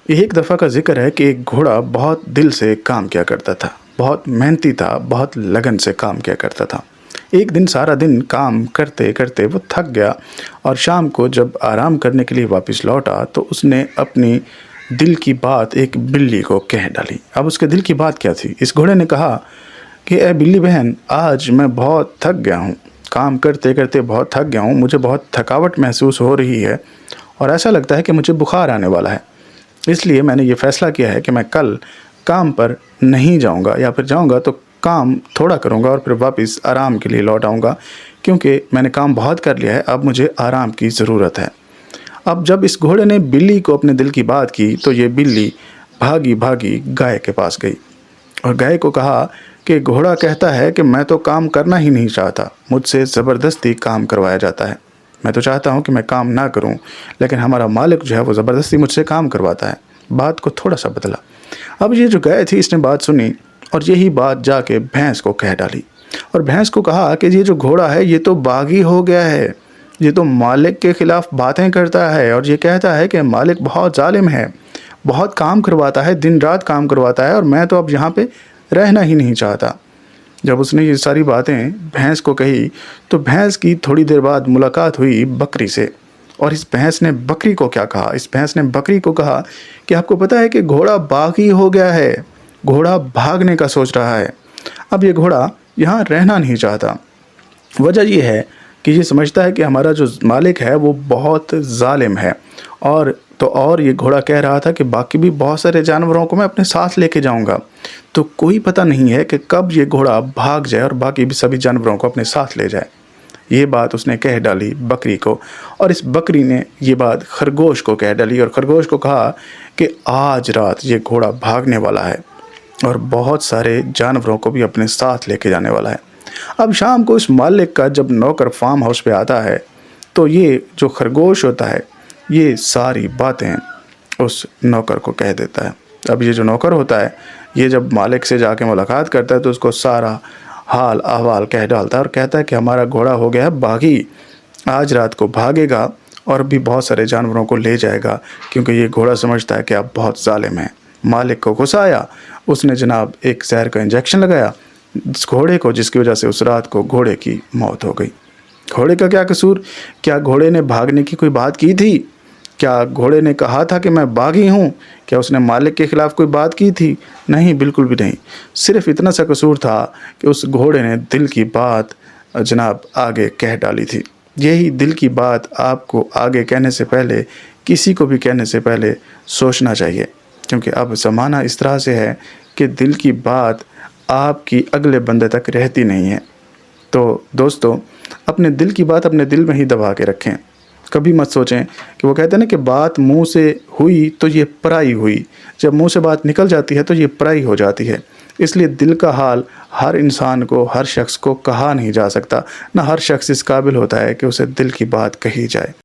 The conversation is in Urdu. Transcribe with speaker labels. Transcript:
Speaker 1: یہ ایک دفعہ کا ذکر ہے کہ ایک گھوڑا بہت دل سے کام کیا کرتا تھا، بہت محنتی تھا، بہت لگن سے کام کیا کرتا تھا۔ ایک دن سارا دن کام کرتے کرتے وہ تھک گیا اور شام کو جب آرام کرنے کے لیے واپس لوٹا تو اس نے اپنی دل کی بات ایک بلی کو کہہ ڈالی۔ اب اس کے دل کی بات کیا تھی؟ اس گھوڑے نے کہا کہ اے بلی بہن، آج میں بہت تھک گیا ہوں، کام کرتے کرتے بہت تھک گیا ہوں، مجھے بہت تھکاوٹ محسوس ہو رہی ہے اور ایسا لگتا ہے کہ مجھے بخار آنے والا ہے۔ اس لیے میں نے یہ فیصلہ کیا ہے کہ میں کل کام پر نہیں جاؤں گا، یا پھر جاؤں گا تو کام تھوڑا کروں گا اور پھر واپس آرام کے لیے لوٹ آؤں گا، کیونکہ میں نے کام بہت کر لیا ہے، اب مجھے آرام کی ضرورت ہے۔ اب جب اس گھوڑے نے بلی کو اپنے دل کی بات کی تو یہ بلی بھاگی بھاگی گائے کے پاس گئی اور گائے کو کہا کہ گھوڑا کہتا ہے کہ میں تو کام کرنا ہی نہیں چاہتا، مجھ سے زبردستی کام کروایا جاتا ہے، میں تو چاہتا ہوں کہ میں کام نہ کروں، لیکن ہمارا مالک جو ہے وہ زبردستی مجھ سے کام کرواتا ہے۔ بات کو تھوڑا سا بدلا۔ اب یہ جو گائے تھی اس نے بات سنی اور یہی بات جا کے بھینس کو کہہ ڈالی اور بھینس کو کہا کہ یہ جو گھوڑا ہے یہ تو باغی ہو گیا ہے، یہ تو مالک کے خلاف باتیں کرتا ہے اور یہ کہتا ہے کہ مالک بہت ظالم ہے، بہت کام کرواتا ہے، دن رات کام کرواتا ہے اور میں تو اب یہاں پہ رہنا ہی نہیں چاہتا۔ جب اس نے یہ ساری باتیں بھینس کو کہی تو بھینس کی تھوڑی دیر بعد ملاقات ہوئی بکری سے، اور اس بھینس نے بکری کو کیا کہا؟ اس بھینس نے بکری کو کہا کہ آپ کو پتہ ہے کہ گھوڑا باغی ہو گیا ہے، گھوڑا بھاگنے کا سوچ رہا ہے، اب یہ گھوڑا یہاں رہنا نہیں چاہتا۔ وجہ یہ ہے کہ یہ سمجھتا ہے کہ ہمارا جو مالک ہے وہ بہت ظالم ہے، اور یہ گھوڑا کہہ رہا تھا کہ باقی بھی بہت سارے جانوروں کو میں اپنے ساتھ لے کے جاؤں گا، تو کوئی پتہ نہیں ہے کہ کب یہ گھوڑا بھاگ جائے اور باقی بھی سبھی جانوروں کو اپنے ساتھ لے جائے۔ یہ بات اس نے کہہ ڈالی بکری کو، اور اس بکری نے یہ بات خرگوش کو کہہ ڈالی اور خرگوش کو کہا کہ آج رات یہ گھوڑا بھاگنے والا ہے اور بہت سارے جانوروں کو بھی اپنے ساتھ لے کے جانے والا ہے۔ اب شام کو اس مالک کا جب نوکر فارم ہاؤس پہ آتا ہے تو یہ جو خرگوش ہوتا ہے یہ ساری باتیں اس نوکر کو کہہ دیتا ہے۔ اب یہ جو نوکر ہوتا ہے یہ جب مالک سے جا کے ملاقات کرتا ہے تو اس کو سارا حال احوال کہہ ڈالتا ہے اور کہتا ہے کہ ہمارا گھوڑا ہو گیا ہے باغی، آج رات کو بھاگے گا اور بھی بہت سارے جانوروں کو لے جائے گا، کیونکہ یہ گھوڑا سمجھتا ہے کہ آپ بہت ظالم ہیں۔ مالک کو غصہ آیا، اس نے جناب ایک زہر کا انجیکشن لگایا اس گھوڑے کو، جس کی وجہ سے اس رات کو گھوڑے کی موت ہو گئی۔ گھوڑے کا کیا قصور؟ کیا گھوڑے نے بھاگنے کی کوئی بات کی تھی؟ کیا گھوڑے نے کہا تھا کہ میں باغی ہوں؟ کیا اس نے مالک کے خلاف کوئی بات کی تھی؟ نہیں، بالکل بھی نہیں۔ صرف اتنا سا قصور تھا کہ اس گھوڑے نے دل کی بات جناب آگے کہہ ڈالی تھی۔ یہی دل کی بات آپ کو آگے کہنے سے پہلے، کسی کو بھی کہنے سے پہلے سوچنا چاہیے، کیونکہ اب زمانہ اس طرح سے ہے کہ دل کی بات آپ کی اگلے بندے تک رہتی نہیں ہے۔ تو دوستو، اپنے دل کی بات اپنے دل میں ہی دبا کے رکھیں، کبھی مت سوچیں کہ وہ کہتے ہیں نا کہ بات منہ سے ہوئی تو یہ پرائی ہوئی، جب منہ سے بات نکل جاتی ہے تو یہ پرائی ہو جاتی ہے۔ اس لیے دل کا حال ہر انسان کو، ہر شخص کو کہا نہیں جا سکتا، نہ ہر شخص اس قابل ہوتا ہے کہ اسے دل کی بات کہی جائے۔